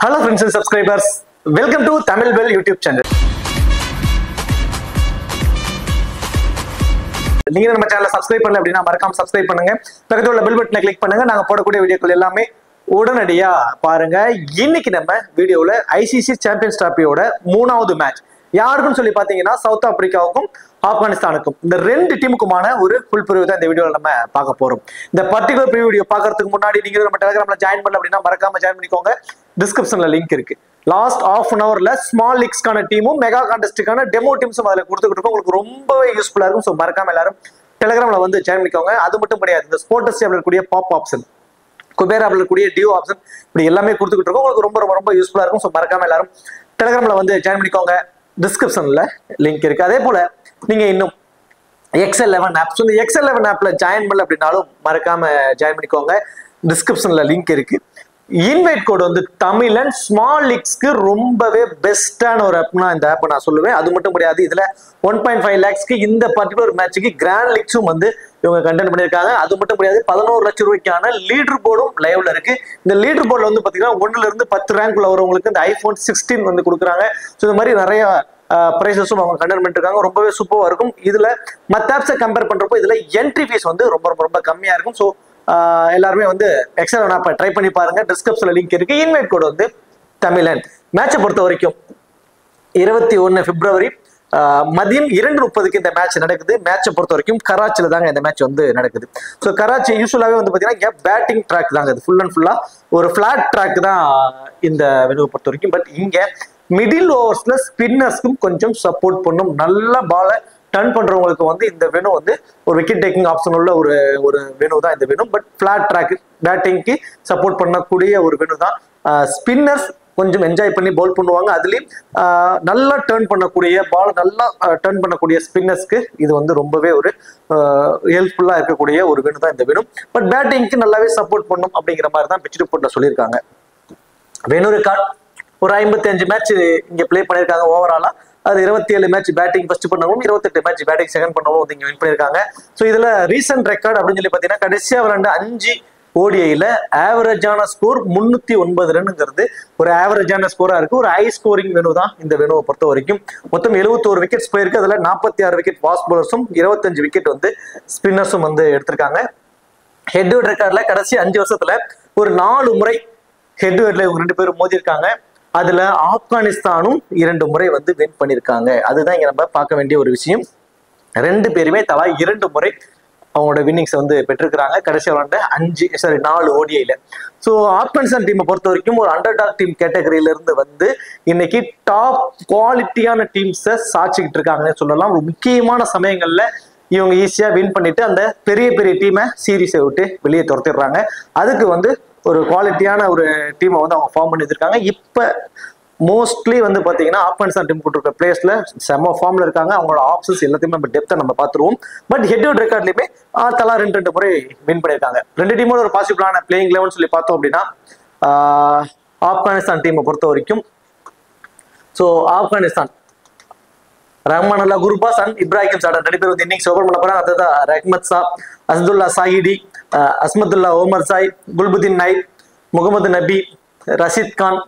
Hello friends and subscribers, welcome to Tamil Bell YouTube channel. நீங்க நம்ம சேனலை subscribe பண்ணல அப்படின்னா மறக்காம சப்ஸ்கிரைப் பண்ணுங்க. பக்கத்துல உள்ள பெல் பட்டனை கிளிக் பண்ணுங்க. நாங்க போடக்கூடிய வீடியோக்கள் எல்லாமே உடனடியா பாருங்க. இன்னைக்கு நம்ம வீடியோல ஐசிசி சாம்பியன்ஸ் டிராபியோட மூணாவது மேட்ச் யாருக்குன்னு சொல்லி பாத்தீங்கன்னா சவுத் ஆப்பிரிக்காவுக்கும் ஆப்கானிஸ்தானுக்கும் இந்த ரெண்டு டீமுக்குமான ஒரு ஃபுல் ப்ரிவ்யூ தான் இந்த வீடியோல நம்ம பார்க்க போறோம். இந்த பர்டிகுலர் ப்ரிவ்யூ வீடியோ பார்க்கறதுக்கு முன்னாடி நீங்க நம்ம டெலிகிராம்ல ஜாயின் பண்ணல அப்படின்னா மறக்காம ஜாயின் பண்ணிக்கோங்க. டிஸ்கிரிப்ஷன்ல லிங்க் இருக்கு. லாஸ்ட் ஆஃப் அன் ஹவர்ல ஸ்மால் லீக்ஸ்க்கான டீமும் மெகா கான்டெஸ்டுக்கான டெமோ டீம்ஸும் அதில் கொடுத்துக்கிட்டு இருக்கோம். உங்களுக்கு ரொம்பவே யூஸ்ஃபுல்லா இருக்கும். ஸோ மறக்காம எல்லாரும் டெலிகிராம்ல வந்து ஜாயின் பண்ணிக்கோங்க. அது மட்டும் கிடையாது, இந்த ஸ்போர்ட்ஸ் டேப்ல இருக்கக்கூடிய பாப் ஆப்ஷன், குபேராவில் இருக்கக்கூடிய டியூ ஆப்ஷன், இப்படி எல்லாமே கொடுத்துக்கிட்டு இருக்கோம். உங்களுக்கு ரொம்ப ரொம்ப ரொம்ப யூஸ்ஃபுல்லா இருக்கும். ஸோ மறக்காம எல்லாரும் டெலிகிராம்ல வந்து ஜாயின் பண்ணிக்கோங்க. டிஸ்கிரிப்ஷன்ல லிங்க் இருக்கு. அதே போல நீங்க இன்னும் XL11 ஆப், இந்த XL11 ஆப்ல ஜாயின் பண்ணல அப்படின்னாலும் மறக்காம ஜாயின் பண்ணிக்கோங்க. டிஸ்கிரிப்ஷன்ல லிங்க் இருக்கு. இன்வைட் கோட் வந்து தமிழன் ஸ்மால் லீக்ஸ்க்கு ரொம்பவே பெஸ்டான ஒரு ஆப்னா இந்த ஆப் நான் சொல்லுவேன். அது மட்டும் கிடையாது, இதுல 1.5 lakhsக்கு இந்த பர்டிகுலர் மேட்சுக்கு கிராண்ட் லீக்ஸும் வந்து இவங்க கண்டென்ட் பண்ணியிருக்காங்க. அது மட்டும் கிடையாது, 11 லட்சம் ரூபாய்க்கான லீடர் போர்டும் லைவ்ல இருக்கு. இந்த லீடர் போர்டில் வந்து பாத்தீங்கன்னா 1ல இருந்து 10 ரேங்க்ல வரவங்களுக்கு இந்த iPhone 16 வந்து கொடுக்குறாங்க. ஸோ இந்த மாதிரி நிறைய பிரைசஸும் அவங்க கண்டென்ட் பண்ணிருக்காங்க. ரொம்பவே சூப்பரா இருக்கும். இதுல மற்ற ஆப்ஸை கம்பேர் பண்றப்போ இதுல என்ட்ரி ஃபீஸ் வந்து ரொம்ப ரொம்ப ரொம்ப கம்மியா இருக்கும். ஸோ எல்லாருமே வந்து XL11 ஆப்பை ட்ரை பண்ணி பாருங்க. டிஸ்கிரிப்ஷன்ல லிங்க் இருக்கு. இன்வைட் கோட் வந்து தமிழன். மேட்சை பொறுத்த வரைக்கும் 21 பிப்ரவரி மதியம் 2:30 இந்த மேட்ச் நடக்குது. மேட்சை பொறுத்த வரைக்கும் கராச்சியில தாங்க இந்த மேட்ச் வந்து நடக்குது. ஸோ கராச்சி யூஸ்வலாவே வந்து பாத்தீங்கன்னா இங்க பேட்டிங் ட்ராக் தாங்க, இது ஃபுல் அண்ட் ஃபுல்லா ஒரு ஃபிளாட் ட்ராக் தான் இந்த வெனுவை பொறுத்த வரைக்கும். பட் இங்க மிடில் ஓவர்ஸ்ல ஸ்பின்னர்ஸ்க்கும் கொஞ்சம் சப்போர்ட் பண்ணும். நல்ல பாலை டர்ன் பண்றவங்களுக்கு வந்து இந்த வெனு வந்து ஒரு விக்கெட் டேக்கிங் ஆப்ஷன் உள்ள ஒரு வெனு தான் இந்த வெனு. பட் பிளாட் ட்ராக் பேட்டிங்க்கு சப்போர்ட் பண்ணக்கூடிய ஒரு வெனு தான். ஸ்பின்னர்ஸ் கொஞ்சம் என்ஜாய் பண்ணி பவுல் பண்ணுவாங்க. அதுலயும் நல்லா டர்ன் பண்ணக்கூடிய பால், நல்லா டர்ன் பண்ணக்கூடிய ஸ்பின்னர்ஸ்க்கு இது வந்து ரொம்பவே ஒரு ஹெல்ப்ஃபுல்லா இருக்கக்கூடிய ஒரு வெனு தான் இந்த வெனு. பட் பேட்டிங்க்கு நல்லாவே சப்போர்ட் பண்ணும் அப்படிங்கிற மாதிரி தான் பிச் ரிப்போர்ட்ல சொல்லியிருக்காங்க. வெனு ரெக்கார்ட் ஒரு 55 மேட்ச் இங்க பிளே பண்ணியிருக்காங்க ஓவராலா. அது 27 மேட்ச் பேட்டிங் ஃபர்ஸ்ட் பண்ணவும், 28 மேட்ச் பேட்டிங் செகண்ட் பண்ணவும் வந்து இங்க வின் பண்ணியிருக்காங்க. ஸோ இதுல ரீசன்ட் ரெக்கார்ட் அப்படின்னு சொல்லி பாத்தீங்கன்னா கடைசியா விளையாண்டு 5 ODIல ஆவரேஜான ஸ்கோர் 309 ரன்ங்கிறது ஒரு ஆவரேஜான ஸ்கோரா இருக்கு. ஒரு ஹை ஸ்கோரிங் வெனு தான் இந்த வெனுவை பொறுத்த வரைக்கும். மொத்தம் 71 விக்கெட்ஸ் போயிருக்கு. அதுல 46 விக்கெட் ஃபாஸ்ட் பவுலர்ஸும் 25 விக்கெட் வந்து ஸ்பின்னர்ஸும் வந்து எடுத்திருக்காங்க. ஹெட் டு ஹெட் ரெக்கார்ட்ல கடைசி 5 வருஷத்துல ஒரு 4 முறை ஹெட் டு ஹெட்ல இவங்க 2 பேரும் மோதி இருக்காங்க. அதுல ஆப்கானிஸ்தானும் 2 முறை வந்து வின் பண்ணிருக்காங்க. அதுதான் இங்க நம்ம பார்க்க வேண்டிய ஒரு விஷயம். 2 பேருமே தலா 2 முறை அவங்களோட வின்னிங்ஸ் வந்து பெற்றிருக்கிறாங்க கடைசி விளையாண்ட 4 ODIல. ஸோ ஆப்கானிஸ்தான் டீமை பொறுத்த வரைக்கும் ஒரு அண்டர்டாக் டீம் கேட்டகரியில இருந்து வந்து இன்னைக்கு டாப் குவாலிட்டியான டீம்ஸை சாட்சிக்கிட்டு இருக்காங்கன்னு சொல்லலாம். ஒரு முக்கியமான சமயங்கள்ல இவங்க ஈஸியா வின் பண்ணிட்டு அந்த பெரிய பெரிய டீமை சீரீஸை விட்டு வெளியே துரத்திடுறாங்க. அதுக்கு வந்து ஒரு குவாலிட்டியான ஒரு டீமை வந்து அவங்க ஃபார்ம் பண்ணி வச்சிருக்காங்க. இப்ப மோஸ்ட்லி வந்து பாத்தீங்கன்னா ஆப்கானிஸ்தான் டீம் போட்டு இருக்க பிளேயர்ஸ்ல செம்ம ஃபார்ம்ல இருக்காங்க. அவங்களோட ஆப்ஷன்ஸ் எல்லாத்தையுமே நம்ம டெப்த்தை நம்ம பார்த்துருவோம். பட் ஹெட் டு ஹெட் ரெக்கார்ட்லயுமே தலா 2 முறை வின் பண்ணியிருக்காங்க. 2 டீமோட ஒரு பாசிபிளான பிளேயிங் லெவல் சொல்லி பார்த்தோம் அப்படின்னா ஆப்கானிஸ்தான் டீமை பொறுத்த வரைக்கும் so Afghanistan Rahmanullah Gurbaz and Ibrahim Zadran 2 பேர் வந்து இன்னிங்ஸ் ஓபன் பண்ண போறாங்க. அதுதான் ரஹ்மத் ஷா, அஸ்துல்லா சாஹிடி, அஸ்மதுல்லா ஓமர் சாய், குல்புதீன் நைப், முகமது நபி, ரஷீத் கான்,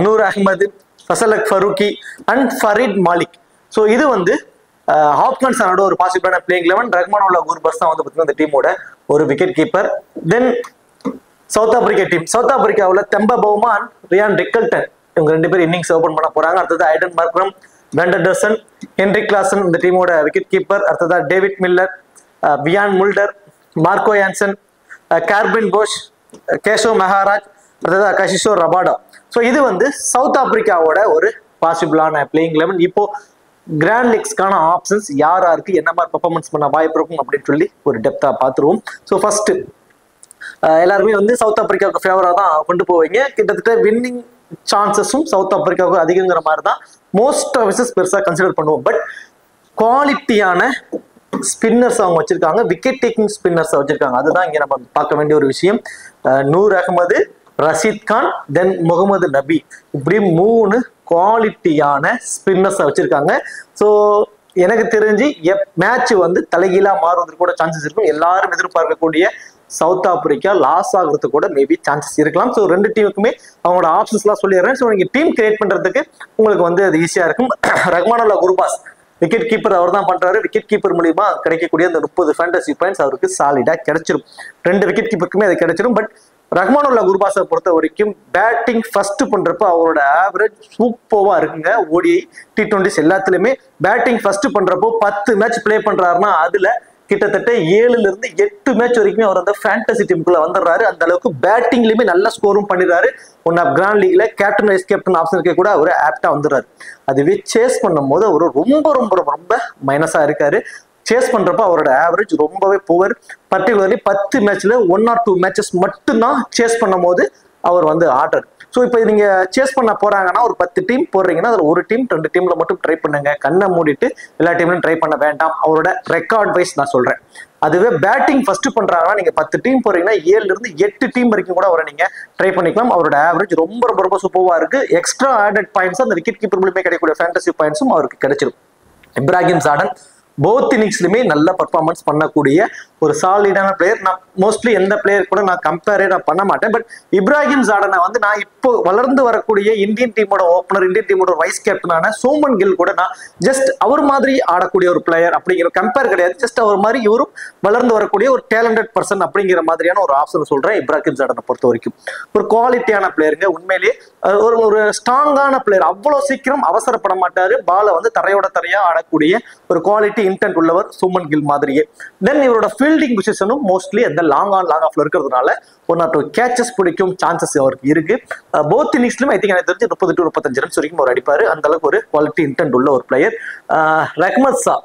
நூர் அஹ்மது, ஃபசலக் ஃபரூக்கி அண்ட் ஃபரீத் மாலிக். ஸோ இது வந்து ஆப்கானிஸ்தானோட ஒரு பாசிபிளான playing eleven. Rahmanullah Gurbaz தான் வந்து பார்த்தீங்கன்னா இந்த டீமோட ஒரு wicket keeper. Then South Africa team, South ஆப்பிரிக்காவில் Temba Bavuma and Ryan Rickelton இவங்க 2 பேர் இன்னிங்ஸ் ஓபன் பண்ண போறாங்க. அடுத்தது ஐடன் மார்க்ரம், பெண்டர்சன், ஹென்ரிக் கிளாசன் இந்த டீமோட விக்கெட் கீப்பர். அடுத்ததா David Miller, Wiaan Mulder, Marco Jansen, Corbin posh, Keshav Mehraj, அடுத்ததா கஷிஷோர் ரபாடா. ஸோ இது வந்து சவுத் ஆப்பிரிக்காவோட ஒரு பாசிபிளான பிளேயிங் லெவன். இப்போ கிராண்ட் லீக்ஸ்க்கான ஆப்ஷன்ஸ் யாருக்கு என்ன மாதிரி பெர்ஃபார்மன்ஸ் பண்ண வாய்ப்பு இருக்கும் அப்படின்னு சொல்லி ஒரு டெப்தா பார்த்துருவோம். ஸோ ஃபர்ஸ்ட் எல்லாருமே வந்து சவுத் ஆப்பிரிக்காவுக்கு ஃபேவரா தான் கொண்டு போவீங்க. கிட்டத்தட்ட வின்னிங் சான்சஸும் சவுத் ஆப்பிரிக்காவுக்கு அதிகங்கிற மாதிரி தான் மோஸ்ட் ஆஃப் பெருசா கன்சிடர் பண்ணுவோம். பட் குவாலிட்டியான ஸ்பின்னர்ஸ் அவங்க வச்சிருக்காங்க, விக்கெட் டேக்கிங் ஸ்பின்னர்ஸ் வச்சிருக்காங்க. அதுதான் இங்க நம்ம பார்க்க வேண்டிய ஒரு விஷயம். நூர் அகமது, ரஷீத் கான், தென் முகமது நபி, இப்படி 3 குவாலிட்டியான ஸ்பின்னர்ஸ் வச்சிருக்காங்க. ஸோ எனக்கு தெரிஞ்சு மேட்ச் வந்து தலைகீழா மாறுவதற்கு கூட சான்சஸ் இருக்கும். எல்லாரும் எதிர்பார்க்கக்கூடிய சவுத் ஆப்பிரிக்கா லாஸ் ஆகுறது கூட மேபி சான்சஸ் இருக்கலாம். ஸோ ரெண்டு டீமுக்குமே அவங்களோட ஆப்ஷன்ஸ்லாம் சொல்லிடுறேன். ஸோ நீங்க டீம் கிரியேட் பண்றதுக்கு உங்களுக்கு வந்து அது ஈஸியா இருக்கும். ரஹ்மானுல்லா குர்பாஸ் விக்கெட் கீப்பர் அவர் தான் பண்றாரு. விக்கெட் கீப்பர் மூலியமா கிடைக்கக்கூடிய அந்த 30 ஃபேண்டசி பாயிண்ட்ஸ் அவருக்கு சாலிடா கிடைச்சிரும். 2 விக்கெட் கீப்பருக்குமே அது கிடைச்சிரும். பட் ரஹ்மானுல்லா குர்பாஸை பொறுத்த வரைக்கும் பேட்டிங் ஃபர்ஸ்ட் பண்றப்ப அவரோட ஆவரேஜ் சூப்பர்வா இருக்குங்க. ஓடிஐ T20s எல்லாத்துலயுமே பேட்டிங் ஃபர்ஸ்ட் பண்றப்போ 10 மேட்ச் பிளே பண்றாருன்னா அதுல கிட்டத்தட்ட 7ல இருந்து 8 மேட்ச் வரைக்குமே அவர் அந்த ஃபேண்டசி டீமுக்குள்ள வந்துடுறாரு. அந்த அளவுக்கு பேட்டிங்லயுமே நல்ல ஸ்கோரும் பண்ணிடுறாரு. ஒன் ஆஃப் கிராண்ட் லீக்ல கேப்டன் வைஸ் கேப்டன் ஆப்ஷனுக்கே கூட அவர் ஆப்டா வந்துடுறாரு. அதுவே சேஸ் பண்ணும் போது அவர் ரொம்ப ரொம்ப ரொம்ப மைனஸா இருக்காரு. சேஸ் பண்றப்ப அவரோட ஆவரேஜ் ரொம்பவே புவர். பர்டிகுலர்லி 10 மேட்ச்ல 1 or 2 மேட்சஸ் மட்டும்தான் சேஸ் பண்ணும் போது அவர் வந்து ஆடுறாரு. ஸோ இப்போ நீங்க சேஸ் பண்ண போறாங்கன்னா ஒரு 10 டீம் போடுறீங்கன்னா அதில் ஒரு டீம் 2 டீம்ல மட்டும் ட்ரை பண்ணுங்க. கண்ணை மூடிட்டு எல்லா டீம்லையும் ட்ரை பண்ண வேண்டாம். அவரோட ரெக்கார்ட் வைஸ் நான் சொல்றேன். அதுவே பேட்டிங் ஃபர்ஸ்ட் பண்றாங்கன்னா நீங்க 10 டீம் போறீங்கன்னா 7ல இருந்து 8 டீம் வரைக்கும் கூட அவரை நீங்க ட்ரை பண்ணிக்கலாம். அவரோட ஆவரேஜ் ரொம்ப ரொம்ப ரொம்ப சூப்பர்வா இருக்கு. எக்ஸ்ட்ரா ஆடட் பாயிண்ட்ஸ் அந்த விக்கெட் கீப்பர் மூலமே கிடைக்கக்கூடிய ஃபேண்டசி பாயிண்ட்ஸும் அவருக்கு கிடைச்சிடும். இப்ராஹிம் ஜார்டன் போத் இன்னிங்ஸ்லுமே நல்ல பர்ஃபார்மன்ஸ் பண்ணக்கூடிய ஒரு சாலிடான பிளேயர். நான் மோஸ்ட்லி எந்த பிளேயர் கூட நான் கம்பேரே நான் பண்ண மாட்டேன். பட் இப்ராஹிம் ஜார்டனை வந்து நான் இப்போ வளர்ந்து வரக்கூடிய இந்தியன் டீமோட ஓப்பனர், இந்தியன் டீமோட வைஸ் கேப்டனான சோமன் கில் கூட நான் ஜஸ்ட் அவர் மாதிரி ஆடக்கூடிய ஒரு பிளேயர் அப்படிங்கிற கம்பேர் கிடையாது. ஜஸ்ட் அவர் மாதிரி இவரும் வளர்ந்து வரக்கூடிய ஒரு டேலண்டட் பர்சன் அப்படிங்கிற மாதிரியான ஒரு ஆப்ஷன் சொல்றேன். இப்ராஹிம் ஜார்டனை பொறுத்த வரைக்கும் ஒரு குவாலிட்டியான பிளேயருங்க. உண்மையிலேயே ஒரு ஸ்ட்ராங்கான பிளேயர். அவ்வளவு சீக்கிரம் அவசரப்பட மாட்டாரு. பாலை வந்து தரையோட தரையா ஆடக்கூடிய ஒரு குவாலிட்டி இன்டென்ட் உள்ளவர் சோமன் கில் மாதிரியே. தென் இவரோட ஃபீல்டிங் பொசிஷனும் மோஸ்ட்லி அந்த லாங் ஆஃப்ல இருக்கிறதுனால 1 or 2 கேச்சஸ் பிடிக்கும் சான்சஸ் அவருக்கு இருக்கு. போத் இன்னிங்ஸ்லயும் ஐ திங்க் எனக்கு தெரிஞ்சு 30 to 35 ரன்ஸ் வரைக்கும் அவர் அடிப்பாரு. அந்த அளவுக்கு ஒரு குவாலிட்டி இன்டென்ட் உள்ள ஒரு பிளேயர். ரஹ்மத் ஷா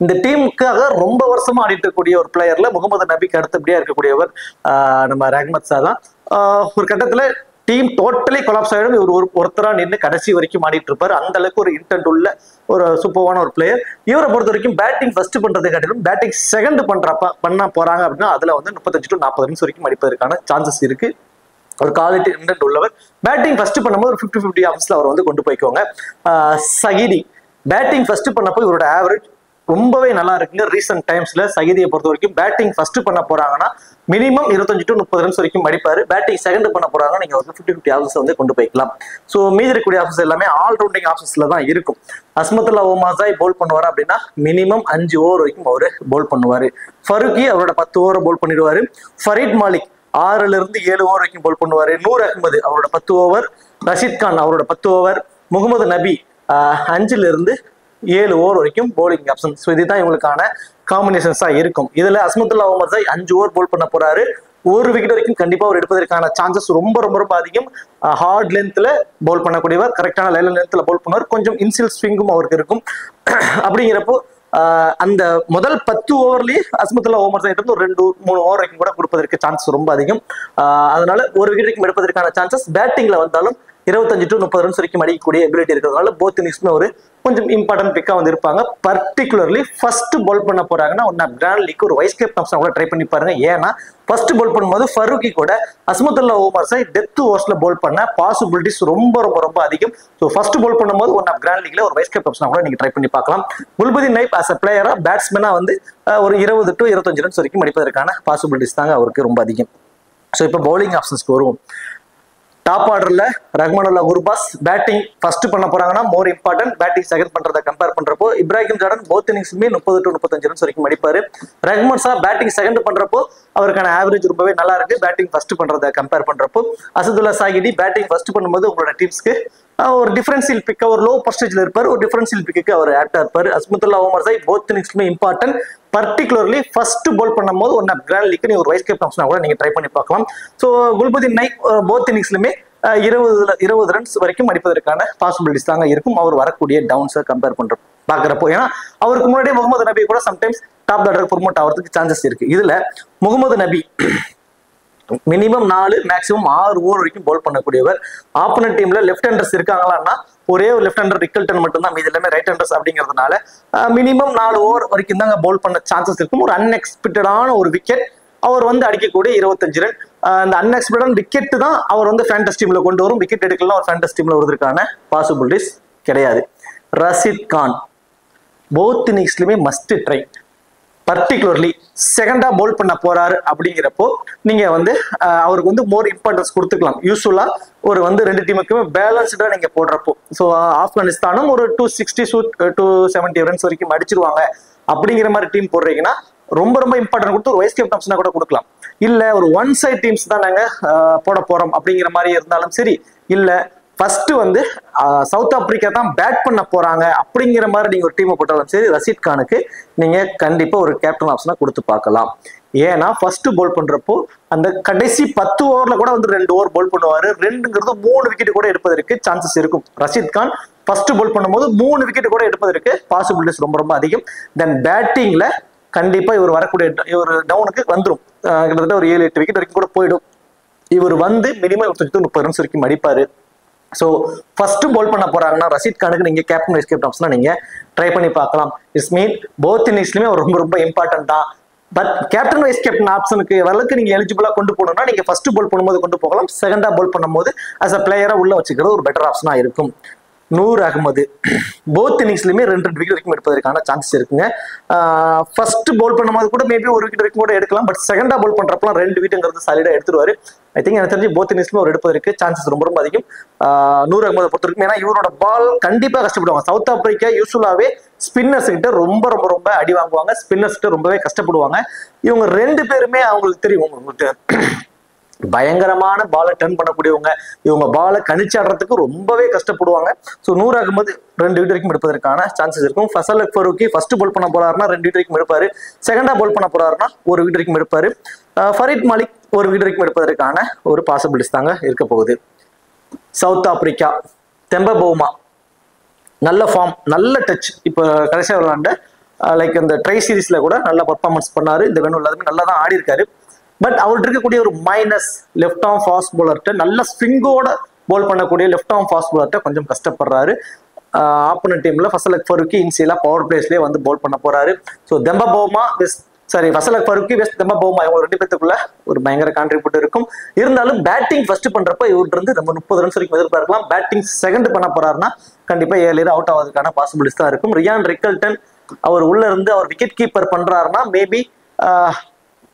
இந்த டீமுக்காக ரொம்ப வருஷமா ஆடிட்டு இருக்கக்கூடிய ஒரு பிளேயர்ல முகமது நபிக்கு அடுத்தபடியா இருக்கக்கூடியவர் நம்ம ரஹ்மத் ஷா தான். ஒரு கட்டத்துல டீம் டோட்டலி கொலாப்ஸ் ஆயிடும். இவர் ஒருத்தரா நின்று கடைசி வரைக்கும் ஆடிட்டு இருப்பாரு. அந்த அளவுக்கு ஒரு இன்டென்ட் உள்ள ஒரு சூப்பரான ஒரு பிளேயர். இவரை பொறுத்த வரைக்கும் பேட்டிங் ஃபர்ஸ்ட் பண்றதை காட்டிலும் பேட்டிங் செகண்ட் பண்ண போறாங்க அப்படின்னா அதுல வந்து 35 to 40 ரன்ஸ் வரைக்கும் அடிப்பதற்கான சான்சஸ் இருக்கு. ஒரு குவாலிட்டி இன்டென்ட் உள்ளவர். பேட்டிங் ஃபர்ஸ்ட் பண்ணும்போது ஒரு 50-50 ஆப்ஷன்ஸ்ல அவர் வந்து கொண்டு போய்க்கோங்க. சகிதி பேட்டிங் ஃபர்ஸ்ட் பண்ணப்போ இவரோட ஆவரேஜ் ரொம்பவே நல்லா இருக்குங்க. ரீசெண்ட் டைம்ஸ்ல சகிதியை பொறுத்த வரைக்கும் பேட்டிங் ஃபர்ஸ்ட் பண்ண போறாங்கன்னா மினிமம் 25 to 30 ரன்ஸ் வரைக்கும் அடிப்பாரு. பேட்டிங் செகண்ட் பண்ண போறாங்க நீங்க ஒரு 50-50 ஆப்ஷன்ஸ் வந்து கொண்டு போய்க்கலாம். ஸோ மீதி இருக்கக்கூடிய ஆப்ஷன்ஸ் எல்லாமே ஆல்ரவுண்டிங் ஆப்ஷன்ஸ்ல தான் இருக்கும். அஸ்மத்துல்லா ஒமாசாய் போல் பண்ணுவாரு அப்படின்னா மினிமம் 5 ஓவர் வரைக்கும் அவரு போல் பண்ணுவாரு. ஃபருகி அவரோட 10 ஓவர் போல் பண்ணிடுவாரு. ஃபரீத் மாலிக் 6ல இருந்து 7 ஓவர் வரைக்கும் போல் பண்ணுவாரு. நூர் அஹ்மது அவரோட 10 ஓவர். ரஷீத் கான் அவரோட 10 ஓவர். முகமது நபி 5ல இருந்து 7 ஓவர் வரைக்கும் போலிங் ஆப்ஷன். ஸோ இதுதான் இவங்களுக்கான காம்பினேஷன்ஸா இருக்கும். இதுல அஸ்மத்துல்லா ஒமாசாய் 5 ஓவர் போல் பண்ண போறாரு. 1 விக்கெட் வரைக்கும் கண்டிப்பா அவர் எடுப்பதற்கான சான்சஸ் ரொம்ப ரொம்ப ரொம்ப அதிகம். ஹார்ட் லென்த்ல போல் பண்ணக்கூடியவர். கரெக்டான லைன் லென்த்ல போல் பண்ணுவார். கொஞ்சம் இன்சில் ஸ்விங்கும் அவருக்கு இருக்கும். அப்படிங்கிறப்போ அந்த முதல் 10 ஓவர்லயே அஸ்மத்துல்லா ஒமாசாய் ஒரு 2-3 ஓவர் வரைக்கும் கூட கொடுப்பதற்கு சான்சஸ் ரொம்ப அதிகம். அதனால 1 விக்கெட் வரைக்கும் எடுப்பதற்கான சான்சஸ் பேட்டிங்ல வந்தாலும் 25 to 30 ரன்ஸ் வரைக்கும் அடிக்கக்கூடிய எபிலிட்டி இருக்கிறதுனால போத் இன்னிங்ஸ்மே ஒரு கொஞ்சம் இம்பார்ட்டன்ட் பிக்கா வந்து இருப்பாங்க. பர்டிகுலர்லி ஃபர்ஸ்ட் பால் பண்ண போறாங்கன்னா ஒன்னா கிராண்ட் லீக் ஒரு வைஸ் கேப்டன் ஆப்ஷன் கூட ட்ரை பண்ணி பாருங்க. ஏன்னா ஃபர்ஸ்ட் பால் பண்ணும்போது ஃபருகி கூட அஸ்மத்துல்லா ஒமாசாய் டெத் ஓவர்ஸ்ல பால் பண்ண பாசிபிலிட்டிஸ் ரொம்ப ரொம்ப ரொம்ப அதிகம். ஸோ ஃபர்ஸ்ட் பால் பண்ணும்போது ஒன் ஆஃப் கிராண்ட் லீக்ல ஒரு வைஸ் கேப்டன் ஆப்ஷன் கூட நீங்க ட்ரை பண்ணி பார்க்கலாம். குல்புதீன் நைப் ஆஸ் அ பிளேயரா பேட்ஸ்மேனா வந்து ஒரு 20 to 25 ரன்ஸ் வரைக்கும் அடிப்பதற்கான பாசிபிலிட்டிஸ் தாங்க அவருக்கு ரொம்ப அதிகம். ஸோ இப்போ பவுலிங் ஆப்ஷன்ஸ்க்கு வருவோம். டாப் ஆர்டர்ல ரஹ்மானுல்லா குர்பாஸ் பேட்டிங் ஃபர்ஸ்ட் பண்ண போறாங்கன்னா மோர் இம்பார்ட்டன்ட். பேட்டிங் செகண்ட் பண்றதை கம்பேர் பண்றப்போ இப்ராஹிம் ஜார்டன் போத் இன்னிங்ஸுமே 30 to 35 ரன்ஸ் வரைக்கும் அடிப்பாரு. ரஹ்மான் ஷா பேட்டிங் செகண்ட் பண்றப்போ அவருக்கான ஆவரேஜ் ரொம்பவே நல்லா இருக்கு. பேட்டிங் ஃபர்ஸ்ட் பண்றதை கம்பேர் பண்றப்போ அசதுல்லா சாகிடி பேட்டிங் ஃபர்ஸ்ட் பண்ணும்போது உங்களோட டீம்ஸ்க்கு ஒரு டிஃபரன்சியல் பிக் ஒரு லோ பர்சன்டேஜ்ல இருப்பாரு. ஒரு டிஃபரன்சியல் பிக்கு அவர் ஆக்டா இருப்பாரு. அஸ்மத்துல்லா ஒமாசாய் போத் இன்னிங்ஸ்லுமே இம்பார்ட்டன்ட். பர்டிகுலர்லி ஃபர்ஸ்ட் பால் பண்ணும்போது ஒன் ஆஃப் கிராண்ட் லீக் நீங்க ஒரு வைஸ் கேப்டன் ஆப்ஷனா கூட நீங்க ட்ரை பண்ணி பார்க்கலாம். So Gulbuddin Naib both இன்னிங்ஸ்லுமே 20 runs வரைக்கும் அடிப்பதற்கான பாசிபிலிட்டிஸ் தாங்க இருக்கும். அவர் வரக்கூடிய டவுன்ஸை கம்பேர் பாக்குறப்போ. ஏன்னா அவருக்கு முன்னாடியே முகமது நபி கூட சம்டைம்ஸ் டாப் ஆர்டர் ப்ரொமோட் ஆகிறதுக்கு சான்சஸ் இருக்கு. இதுல முகமது நபி மினிமம் 4 மேக்ஸிமம் 6 ஓவர் வரைக்கும் போல் பண்ணக்கூடியவர். ஆப்போனன்ட் டீம்ல லெஃப்ட் ஹேண்டர்ஸ் இருக்காங்களான்னா ஒரே ஒரு லெஃப்ட் ஹேண்டர் ரிக்கல்டன் மட்டும் தான், மீது எல்லாமே ரைட் ஹேண்டர்ஸ் அப்படிங்கிறதுனால மினிமம் 4 ஓவர் வரைக்கும் தாங்க போல் பண்ண சான்சஸ் இருக்கும். ஒரு அன்எக்ஸ்பெக்டடான ஒரு விக்கெட் அவர் வந்து அடிக்கக்கூடிய 25 ரன். அந்த அன்எக்ஸ்பெக்டட் விக்கெட் தான் அவர் வந்து ஃபேண்டஸ் டீம்ல கொண்டு வரும். விக்கெட் எடுக்கலாம் ஒரு ஃபேண்டஸ் டீம்ல வருவதற்கான பாசிபிலிட்டிஸ் கிடையாது. ரஷீத் கான் போத் இன்னிங்ஸ்லயுமே மஸ்ட் ட்ரை. பர்டிகுலர்லி செகண்டா போல் பண்ண போறாரு அப்படிங்கிறப்போ நீங்க வந்து அவருக்கு வந்து மோர் இம்பார்ட்டன்ஸ் கொடுத்துக்கலாம். யூஸ்வலா ஒரு வந்து ரெண்டு டீமுக்குமே பேலன்ஸ்டா நீங்க போடுறப்போ, ஸோ ஆப்கானிஸ்தானும் ஒரு 260 270 ரன்ஸ் வரைக்கும் அடிச்சிருவாங்க அப்படிங்கிற மாதிரி டீம் போடுறீங்கன்னா ரொம்ப ரொம்ப இம்பார்ட்டன்ட் கொடுத்து ஒரு வைஸ் கேப்டன் ஆப்ஷனா கூட கொடுக்கலாம். இல்ல ஒரு ஒன் சைட் டீம்ஸ் தான் நாங்க போட போறோம் அப்படிங்கிற மாதிரி இருந்தாலும் சரி, இல்ல ஃபர்ஸ்ட் வந்து சவுத் ஆப்பிரிக்கா தான் பேட் பண்ண போறாங்க அப்படிங்கிற மாதிரி நீங்க ஒரு டீமை போட்டாலும் சரி, ரஷீத் கானுக்கு நீங்க கண்டிப்பா ஒரு கேப்டன் ஆப்ஷனா கொடுத்து பார்க்கலாம். ஏன்னா ஃபர்ஸ்ட் போல் பண்றப்போ அந்த கடைசி 10 ஓவர்ல கூட வந்து 2 ஓவர் போல் பண்ணுவாரு. 2ங்கிறது 3 விக்கெட் கூட எடுப்பதற்கு சான்சஸ் இருக்கும். ரஷீத் கான் ஃபர்ஸ்ட் போல் பண்ணும்போது 3 விக்கெட் கூட எடுப்பதற்கு பாசிபிலிட்டிஸ் ரொம்ப ரொம்ப அதிகம். தென் பேட்டிங்ல கண்டிப்பா இவர் வரக்கூடிய இவர் டவுனுக்கு வந்துடும். கிட்டத்தட்ட ஒரு 7-8 விக்கெட் வரைக்கும் கூட போயிடும். இவர் வந்து மினிமம் 30 ரன்ஸ் வரைக்கும் அடிப்பாரு. ஸோ ஃபர்ஸ்ட் போல் பண்ண போறாங்கன்னா ரஷீத் கானுக்கு நீங்க கேப்டன் வைஸ் கேப்டன் ஆப்ஷனா நீங்க ட்ரை பண்ணி பார்க்கலாம். இட்ஸ் மீன் போத் இன்னிங்ஸ்லயுமே ரொம்ப ரொம்ப இம்பார்ட்டன்ட் தான். பட் கேப்டன் வைஸ் கேப்டன் ஆப்ஷனுக்கு அளவுக்கு நீங்க எலிஜிபிளா கொண்டு போகணும்னா நீங்க ஃபர்ஸ்ட் போல் பண்ணும்போது கொண்டு போகலாம். செகண்டா போல் பண்ணும்போது அஸ் அ பிளேயரா உள்ள வச்சுக்கிறது ஒரு பெட்டர் ஆப்ஷனா இருக்கும். நூர் அகமது போத் இன்னிங்ஸ்லயுமே 2 விக்கெட் வரைக்கும் எடுப்பதற்கான சான்சஸ் இருக்குங்க. ஃபர்ஸ்ட் போல் பண்ணும்போது கூட மேபி 1 விக்கெட் வரைக்கும் கூட எடுக்கலாம். But செகண்டா pole பண்றப்பலாம் 2 விக்கெட்ங்கிறது சாலிடா எடுத்துருவாரு. ஐ திங்க் எனக்கு தெரிஞ்சு போத் இன்னிங்ஸ்லயும் ஒரு எடுப்பதற்கு சான்சஸ் ரொம்ப ரொம்ப அதிகம் நூர் அகமதை பொறுத்த வரைக்கும். ஏன்னா இவரோட பால் கண்டிப்பா கஷ்டப்படுவாங்க. சவுத் ஆப்பிரிக்கா யூஸ்வலாவே ஸ்பின்னர்ஸ் கிட்ட ரொம்ப ரொம்ப ரொம்ப அடி வாங்குவாங்க. ஸ்பின்னர்ஸ் கிட்ட ரொம்பவே கஷ்டப்படுவாங்க. இவங்க 2 பேருமே அவங்களுக்கு தெரியும், உங்களுக்கு பயங்கரமான பாலை டர்ன் பண்ணக்கூடியவங்க. இவங்க பாலை கணிச்சாடுறதுக்கு ரொம்பவே கஷ்டப்படுவாங்க. ஸோ நூர் அகமது 2 விக்கெட் வரைக்கும் எடுப்பதற்கான சான்சஸ் இருக்கும். ஃபசல் ஃபரூக்கி ஃபர்ஸ்ட் போல் பண்ண போறாருன்னா 2 விக்கெட் வரைக்கும் எடுப்பாரு. செகண்டா போல் பண்ண போறாருன்னா 1 விக்கெட் வரைக்கும் எடுப்பாரு. ஃபரீத் மாலிக் 1 விக்கெட் வரைக்கும் எடுப்பதற்கான ஒரு பாசிபிலிட்டிஸ் தாங்க இருக்க போகுது. சவுத் ஆப்பிரிக்கா தெம்ப பவுமா நல்ல ஃபார்ம், நல்ல டச். இப்போ கடைசியாக விளையாண்ட லைக் இந்த ட்ரை சீரீஸ்ல கூட நல்ல பர்ஃபார்மன்ஸ் பண்ணாரு. இந்த வேணும் எல்லாருமே நல்லா தான் ஆடி இருக்காரு. பட் அவர்கிட்ட இருக்கக்கூடிய ஒரு மைனஸ் லெஃப்ட் ஆர்ம் ஃபாஸ்ட் போலர்கிட்ட நல்ல ஸ்விங்கோட போல் பண்ணக்கூடிய லெஃப்ட் ஆர்ம் ஃபாஸ்ட் போலர்கிட்ட கொஞ்சம் கஷ்டப்படுறாரு. ஆப்போனன்ட் டீம்ல ஃபசல் ஃபரூக்கி இன்சியலா பவர் பிளேஸ்லேயே வந்து போல் பண்ண போறாரு. So Temba Bavuma Fazal Farooqi வெஸ்ட் தெம்ப பவுமா இவங்க 2 பேத்துக்குள்ள ஒரு பயங்கர கான்ட்ரிபியூட் இருக்கும். இருந்தாலும் பேட்டிங் ஃபர்ஸ்ட் பண்றப்ப இவர்கிட்ட இருந்து நம்ம 30 ரன்ஸ் வரைக்கும் எதிர்பார்க்கலாம். பேட்டிங் செகண்ட் பண்ண போறாருன்னா கண்டிப்பா 7 அவுட் ஆவதுக்கான பாசிபிலிட்டிஸ் தான் இருக்கும். ரியான் ரிக்கல்டன் அவர் உள்ள இருந்து அவர் விக்கெட் கீப்பர் பண்றாருன்னா மேபி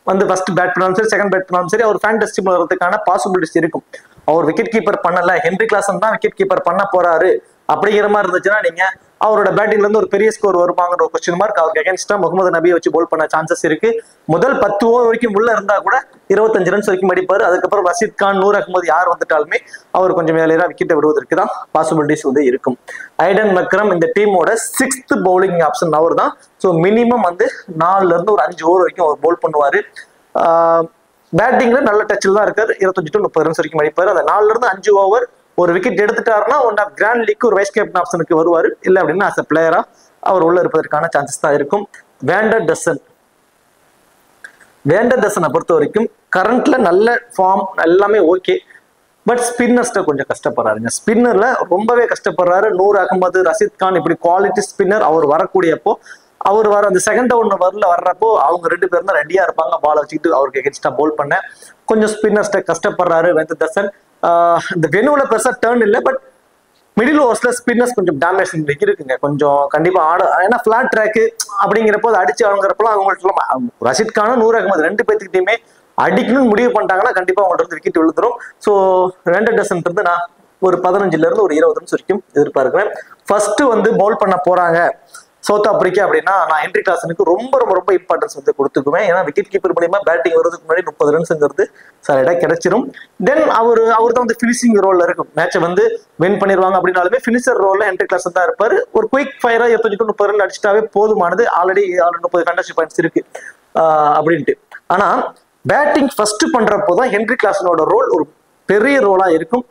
வந்து ஃபர்ஸ்ட் பேட் பண்ணாலும் சரி, செகண்ட் பேட் பண்ணாலும் சரி, அவர் ஃபேண்டஸ்டி வரதுக்கான பாசிபிலிட்டிஸ் இருக்கும். அவர் விக்கெட் கீப்பர் பண்ணல, ஹென்ரி கிளாசன் தான் விக்கெட் கீப்பர் பண்ண போறாரு அப்படிங்கிற மாதிரி இருந்துச்சுன்னா நீங்க அவரோட பேட்டிங்ல இருந்து ஒரு பெரிய ஸ்கோர் வருவாங்கிற ஒரு கொஸ்டின் மார்க் அவருக்கு அகேன்ஸ்டா முகமது நபியை வச்சு போல் பண்ண சான்சஸ் இருக்கு. முதல் 10 ஓவர் வரைக்கும் உள்ள இருந்தா கூட 25 ரன்ஸ் வரைக்கும் அடிப்பாரு. அதுக்கப்புறம் ரஷீத் கான், நூர் அகமது யார் வந்துட்டாலுமே அவர் கொஞ்சம் மேலேயா விக்கெட்டை விடுவதற்கு தான் பாசிபிலிட்டிஸ் வந்து இருக்கும். ஐடன் மக்ரம் இந்த டீமோட 6th பவுலிங் ஆப்ஷன் அவர் தான். ஸோ மினிமம் வந்து 4ல இருந்து ஒரு 5 ஓவர் வரைக்கும் அவர் போல் பண்ணுவாரு. பேட்டிங்ல நல்ல டச்சில் தான் இருக்காரு. 25 to 30 ரன்ஸ் வரைக்கும் அடிப்பாரு. அந்த 4ல இருந்து 5 ஓவர் ஒரு விக்கெட் எடுத்துட்டாருன்னா ஒன் ஆஃப் கிராண்ட் லீக் ஒரு வைஸ் கேப்டன் ஆப்ஷனுக்கு வருவார். இல்லை அப்படின்னா அஸ் அ பிளேயரா அவர் உள்ள இருப்பதற்கான சான்சஸ் தான் இருக்கும். வேண்டர் டசனை பொறுத்த வரைக்கும் கரண்ட்ல நல்ல ஃபார்ம் எல்லாமே ஓகே. பட் ஸ்பின்னர்ஸ்ட கொஞ்சம் கஷ்டப்படுறாருங்க. ஸ்பின்னர்ல ரொம்பவே கஷ்டப்படுறாரு. நூர் அகமது, ரஷீத் கான் இப்படி குவாலிட்டி ஸ்பின்னர் அவர் வரக்கூடியப்போ அவர் வர அந்த செகண்ட் டவுன் வர்றப்போ அவங்க 2 பேரும் தான் ரெடியா இருப்பாங்க பால் வச்சுக்கிட்டு அவருக்கு எகென்ஸ்டா போல் பண்ண. கொஞ்சம் ஸ்பின்னர்ஸ்ட கஷ்டப்படுறாரு வேண்டர் டசன். இந்த வெனுல பெருசா டர்ன் இல்லை. பட் மிடில் ஓவர்ஸ்ல ஸ்பின்னர்ஸ் கொஞ்சம் டேமேஜ் இருக்குங்க. கொஞ்சம் கண்டிப்பா ஆட, ஏன்னா பிளாட் ட்ராக் அப்படிங்கிறப்போ அதை அடிச்சு ஆளுங்கிறப்பெல்லாம் அவங்களுக்கு ரஷீத் கானும் நூர் அகமது 2 பேத்துக்கிட்டையுமே அடிக்கணும்னு முடிவு பண்ணிட்டாங்கன்னா கண்டிப்பா அவங்கள்ட்ட இருந்து விக்கெட் விழுந்துரும். ஸோ வேண்டர் டசன் இருந்து நான் ஒரு 15ல இருந்து ஒரு 20 ரன்ஸ் வரைக்கும் எதிர்பார்க்கிறேன். ஃபர்ஸ்ட் வந்து பவுல் பண்ண போறாங்க சவுத் ஆப்பிரிக்கா அப்படின்னா நான் ஹென்ரி கிளாசனுக்கு ரொம்ப ரொம்ப ரொம்ப இம்பார்ட்டன்ஸ் வந்து கொடுத்துக்குவேன். ஏன்னா விக்கெட் கீப்பர் மூலியமா பேட்டிங் வருவதுக்கு முன்னாடி 30 ரன்ஸ்ங்கிறது சாலிடா கிடைச்சிரும். தென் அவர் தான் வந்து பினிஷிங் ரோல்ல இருக்கும். மேட்சை வந்து வின் பண்ணிடுவாங்க அப்படின்னாலுமே பினிஷர் ரோல்ல ஹென்ரி கிளாசன் தான் இருப்பாரு. ஒரு குயிக் ஃபயரா 25 to 30 ரன் அடிச்சிட்டாவே போதுமானது. ஆல்ரெடி 30 ஃபேண்டசி பாயிண்ட்ஸ் இருக்கு அப்படின்ட்டு. ஆனா பேட்டிங் ஃபர்ஸ்ட் பண்றப்போதான் ஹென்ரி கிளாசனோட ரோல் ஒரு பெரிய ரோலா இருக்கும்.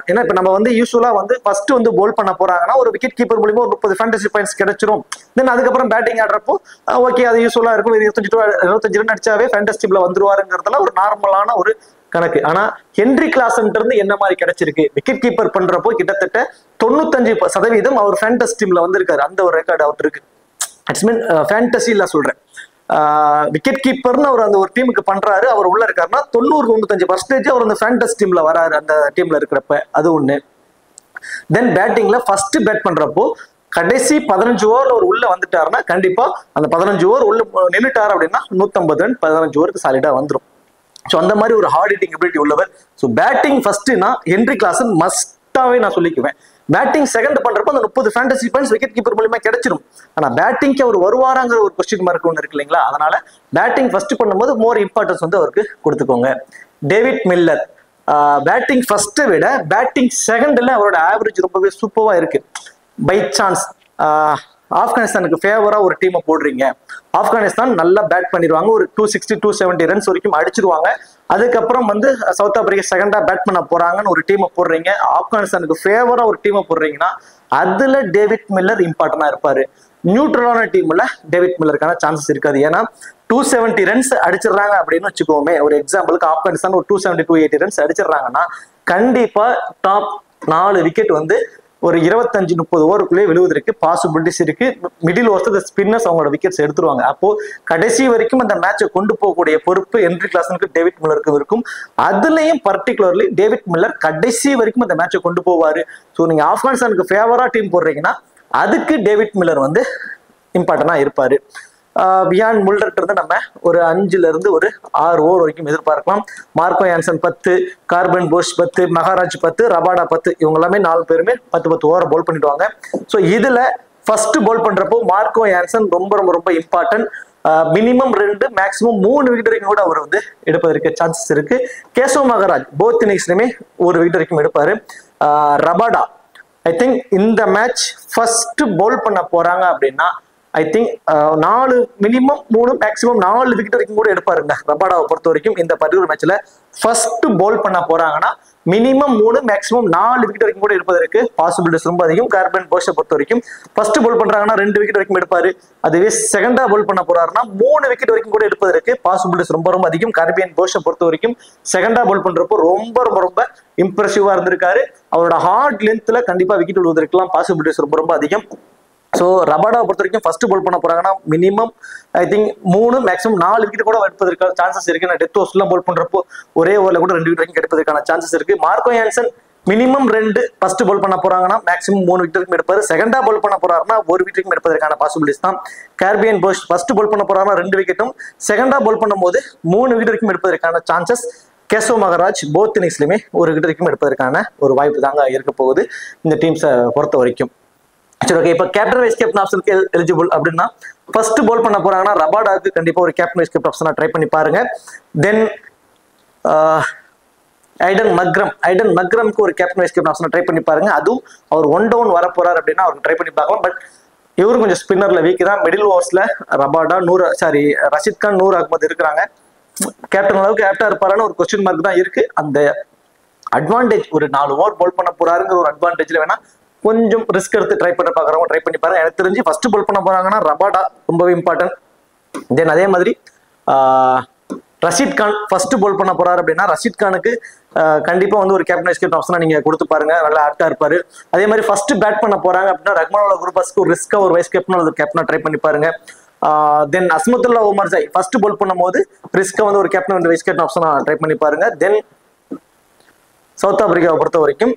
ஏன்னா இப்ப நம்ம வந்து யூஸ்வலா வந்து ஃபர்ஸ்ட் வந்து போல் பண்ண போறாங்கன்னா ஒரு விக்கெட் கீப்பர் மூலியமா ஒரு 30 ஃபேண்டசி பாயிண்ட்ஸ் கிடைச்சிரும். தென் அதுக்கப்புறம் பேட்டிங் ஆடுறப்போ ஓகே அது யூஸ்வலா இருக்கும். 25 ரன் அடிச்சாவே ஃபேண்டசி டீம்ல வந்துருவாருங்கிறதுல ஒரு நார்மலான ஒரு கணக்கு. ஆனா ஹென்ரி கிளாசன் இருந்து என்ன மாதிரி கிடைச்சிருக்கு, விக்கெட் கீப்பர் பண்றப்போ கிட்டத்தட்ட 95% அவர் ஃபேண்டசி டீம்ல வந்திருக்காரு. அந்த ஒரு ரெக்கார்டு அவருக்கு இருக்கு. இட்ஸ் மீன் ஃபேண்டசில சொல்றேன். விக்கெட் கீப்பர்னு அவர் அந்த ஒரு டீமுக்கு பண்றாரு. அவர் உள்ள இருக்காருன்னா 90-95% அவர் அந்த ஃபேண்டசி டீம்ல வராரு அந்த டீம்ல இருக்கிறப்ப. அது ஒண்ணு. தென் பேட்டிங்ல ஃபர்ஸ்ட் பேட் பண்றப்போ கடைசி 15 ஓவர்ல ஒரு உள்ள வந்துட்டாருன்னா கண்டிப்பா அந்த 15 ஓவர் உள்ள நின்றுட்டாரு அப்படின்னா 150 ரன் 15 ஓவருக்கு சாலிடா வந்துடும். ஸோ அந்த மாதிரி ஒரு ஹார்ட் ஹிட்டிங் எபிலிட்டி உள்ளவர். ஸோ பேட்டிங் ஃபர்ஸ்ட்னா ஹென்ரி கிளாசன் மஸ்டாவே நான் சொல்லிக்குவேன். பேட்டிங் செகண்ட் பண்றப்ப அந்த 30 ஃபேண்டசி பாயிண்ட்ஸ் விக்கெட் கீப்பர் மூலமா கிடைச்சிடும். ஆனா பேட்டிங்க்கு அவர் வருவாராங்கிற ஒரு கொஸ்டின் மார்க் ஒன்று இருக்கு இல்லைங்களா? அதனால பேட்டிங் ஃபர்ஸ்ட் பண்ணும்போது மோர் இம்பார்ட்டன்ஸ் வந்து அவருக்கு கொடுத்துக்கோங்க. டேவிட் மில்லர் பேட்டிங் ஃபர்ஸ்ட்டை விட பேட்டிங் செகண்ட்ல அவரோட ஆவரேஜ் ரொம்பவே சூப்பரா இருக்கு. பை சான்ஸ் ஆப்கானிஸ்தானுக்கு ஃபேவரா ஒரு டீமை போடுறீங்க, ஆப்கானிஸ்தான் நல்லா பேட் பண்ணிடுவாங்க, ஒரு 260 270 ரன்ஸ் வரைக்கும் அடிச்சிருவாங்க. அதுக்கப்புறம் வந்து சவுத் ஆப்பிரிக்கா செகண்டா பேட் பண்ண போறாங்கன்னு ஒரு டீமை போடுறீங்க, ஆப்கானிஸ்தானுக்கு ஃபேவரா ஒரு டீமை போடுறீங்கன்னா அதுல டேவிட் மில்லர் இம்பார்ட்டன்டா இருப்பாரு. நியூட்ரலான டீம்ல டேவிட் மில்லருக்கான சான்சஸ் இருக்காது. ஏன்னா 270 ரன்ஸ் அடிச்சிடறாங்க அப்படின்னு வச்சுக்கோமே, ஒரு எக்ஸாம்பிளுக்கு ஆப்கானிஸ்தான் ஒரு 270 280 ரன்ஸ் அடிச்சிடறாங்கன்னா கண்டிப்பா டாப் 4 விக்கெட் வந்து ஒரு 25-30 ஓவருக்குள்ளே விழுவதற்கு பாசிபிலிட்டிஸ் இருக்கு. மிடில் ஓவர்ஸ் ஸ்பின்னர்ஸ் அவங்களோட விக்கெட்ஸ் எடுத்துருவாங்க. அப்போ கடைசி வரைக்கும் அந்த மேட்சை கொண்டு போகக்கூடிய பொறுப்பு ஹென்ரி கிளாசனுக்கு டேவிட் மில்லருக்கு இருக்கும். அதுலயும் பர்டிகுலர்லி டேவிட் மில்லர் கடைசி வரைக்கும் அந்த மேட்சை கொண்டு போவாரு. ஸோ நீங்க ஆப்கானிஸ்தானுக்கு ஃபேவரா டீம் போடுறீங்கன்னா அதுக்கு டேவிட் மில்லர் வந்து இம்பார்ட்டன்டா இருப்பாரு. வியான் முல்டர்ட் இருந்து நம்ம ஒரு 5ல இருந்து ஒரு 6 ஓவர் வரைக்கும் எதிர்பார்க்கலாம். Marco Jansen 10, carbon posh 10, Maharaj 10, Rabada 10, இவங்க எல்லாமே 4 பேருமே 10 ஓவர் போல் பண்ணிடுவாங்க. ஸோ இதுல ஃபர்ஸ்ட் போல் பண்றப்போ மார்க்கோ யான்சன் ரொம்ப ரொம்ப ரொம்ப இம்பார்ட்டன்ட். மினிமம் 2 மேக்ஸிமம் 3 விக்கெட் வரைக்கும் கூட அவர் வந்து எடுப்பதற்கு சான்சஸ் இருக்கு. கேசவ் மகாராஜ் போத் இன்னிங்ஸ்லயுமே ஒரு விக்கெட் வரைக்கும் எடுப்பாரு. ரபாடா ஐ திங்க் இந்த மேட்ச் ஃபர்ஸ்ட் போல் பண்ண போறாங்க அப்படின்னா I think 4 minimum 3 maximum 4 wicket வரைக்கும் கூட எடுப்பாருங்க. ரபாடாவை பொறுத்த வரைக்கும் இந்த பர்டிகுலர் மேட்ச்ல ஃபர்ஸ்ட் போல் பண்ண போறாங்கன்னா மினிமம் 3 மேக்ஸிமம் 4 விக்கெட் வரைக்கும் கூட எடுப்பதற்கு பாசிபிலிட்டிஸ் ரொம்ப அதிகம். கார்பன் போஷை பொறுத்த வரைக்கும் ஃபர்ஸ்ட் போல் பண்றாங்கன்னா 2 விக்கெட் வரைக்கும் எடுப்பாரு. அதுவே செகண்டா போல் பண்ண போறாருன்னா 3 விக்கெட் வரைக்கும் கூட எடுப்பதற்கு பாசிபிலிட்டிஸ் ரொம்ப ரொம்ப அதிகம். கார்பியன் போஷை பொறுத்த வரைக்கும் செகண்டா போல் பண்றப்போ ரொம்ப ரொம்ப ரொம்ப இம்ப்ரெசிவா இருந்திருக்காரு. அவரோட ஹார்ட் லென்த்ல கண்டிப்பா விக்கெட் விழுவதற்கெல்லாம் பாசிபிலிட்டிஸ் ரொம்ப ரொம்ப அதிகம். ஸோ ரபாடாவை பொறுத்த வரைக்கும் ஃபர்ஸ்ட் போல் பண்ண போறாங்கன்னா minimum I think 3 maximum 4 wicket கூட எடுப்பதற்கான சான்சஸ் இருக்கு. நான் டெத் ஓவர்ஸ்லாம் போல் பண்றப்போ ஒரே ஓவர்ல கூட 2 விக்கெட் வரைக்கும் எடுப்பதற்கான சான்சஸ் இருக்கு. மார்க்கோ யான்சன் மினிமம் 2 ஃபர்ஸ்ட் போல் பண்ண போறாங்கன்னா மேக்ஸிமம் 3 விக்கெட் வரைக்கும் எடுப்பாரு. செகண்டா போல் பண்ண போறாருன்னா 1 விக்கெட் வரைக்கும் எடுப்பதற்கான பாசிபிலிட்டிஸ் தான். கார்பியன் போஷ் ஃபர்ஸ்ட் போல் பண்ண போறாருன்னா 2 விக்கெட்டும், செகண்டா போல் பண்ணும்போது 3 விக்கெட் வரைக்கும் எடுப்பதற்கான சான்சஸ். கேசவ் மகாராஜ் போத் இன்னிங்ஸ்லயுமே 1 விக்கெட் வரைக்கும் எடுப்பதற்கான ஒரு வாய்ப்பு தாங்க இருக்க போகுது இந்த டீம்ஸை பொறுத்த வரைக்கும். சரி, ஓகே. இப்போ கேப்டன் வைஸ் கேப்டன் ஆப்ஷனுக்கு எலிஜிபிள் அப்படின்னா ஃபர்ஸ்ட் போல் பண்ண போறாங்கன்னா ரபாடாவுக்கு கண்டிப்பா ஒரு கேப்டன் வைஸ் கேப்டன் ஆப்ஷனா ட்ரை பண்ணி பாருங்க. தென் ஐடன் மக்ரம்க்கு ஒரு கேப்டன் வைஸ் கேப்டன் ஆப்ஷனா ட்ரை பண்ணி பாருங்க. அதுவும் அவர் 1 டவுன் வர போறாரு அப்படின்னா அவருக்கு ட்ரை பண்ணி பார்க்கலாம். பட் இவரு கொஞ்சம் ஸ்பின்னர்ல வீக் தான். மிடில் ஓவர்ஸ்ல ரபாடா ரஷித் கான், நூர் அகமது இருக்கிறாங்க. கேப்டன் அளவுக்கு ஆப்டா இருப்பாரான்னு ஒரு கொஸ்டின் மார்க் தான் இருக்கு. அந்த அட்வான்டேஜ் ஒரு 4 ஓவர் போல் பண்ண போறாருங்கிற ஒரு அட்வான்டேஜ்ல வேணா கொஞ்சம் ரிஸ்க் எடுத்து ட்ரை பாக்குறவங்க ட்ரை பண்ணி பாருங்க. எனக்கு தெரிஞ்சு ஃபர்ஸ்ட் போல் பண்ண போறாங்கன்னா ரபாடா ரொம்பவே இம்பார்ட்டன்ட். தென் அதே மாதிரி ரஷித் கான் ஃபர்ஸ்ட் போல் பண்ண போறாரு அப்படின்னா ரஷித் கானுக்கு கண்டிப்பா வந்து ஒரு கேப்டன் வைஸ் கேப்டன் ஆப்ஷனா நீங்க கொடுத்து பாருங்க, நல்லா ஆப்டா இருப்பாரு. அதே மாதிரி ஃபர்ஸ்ட் பேட் பண்ண போறாங்க அப்படின்னா ரஹ்மானுல்லா குர்பாஸ்க்கு ஒரு ரிஸ்கா ஒரு வைஸ் கேப்டன் அல்லது கேப்டனா ட்ரை பண்ணி பாருங்க. தென் அஸ்மத்துல்லா உமர்ஜாய் ஃபர்ஸ்ட் போல் பண்ணும்போது ரிஸ்கா வந்து ஒரு கேப்டன் வைஸ் கேப்டன் ஆப்ஷனா ட்ரை பண்ணி பாருங்க. தென் சவுத் ஆப்பிரிக்காவை பொறுத்த வரைக்கும்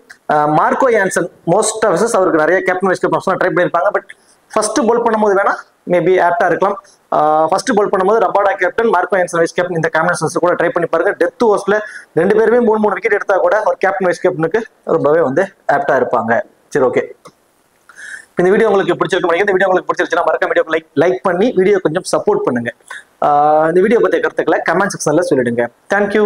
மார்க்கோ யான்சன் மோஸ்ட் ஆஃப் அவருக்கு நிறைய கேப்டன் வைஸ் கேப்டன் ஆப்ஷனா ட்ரை பண்ணியிருப்பாங்க. பட் ஃபர்ஸ்ட் போல் பண்ணும்போது வேணா மேபி ஆப்டா இருக்கலாம். ஃபர்ஸ்ட் போல் பண்ணும்போது Rabada captain, Marco Jansen vice captain இந்த காம்பினேஷன்ஸ் கூட ட்ரை பண்ணி பாருங்க. டெத் ஓவர்ஸ்ல 2 பேருமே 3 விக்கெட் எடுத்தா கூட ஒரு கேப்டன் வைஸ் கேப்டனுக்கு ரொம்பவே வந்து ஆப்டா இருப்பாங்க. சரி, ஓகே. இந்த வீடியோ உங்களுக்கு பிடிச்சிருக்கு. இந்த வீடியோ உங்களுக்கு பிடிச்சிருச்சுன்னா மறக்காம வீடியோக்கு லைக் பண்ணி வீடியோ கொஞ்சம் சப்போர்ட் பண்ணுங்க. இந்த வீடியோ பத்திய கருத்துக்களை கமெண்ட் செக்ஷன்ல சொல்லிடுங்க. தேங்க்யூ.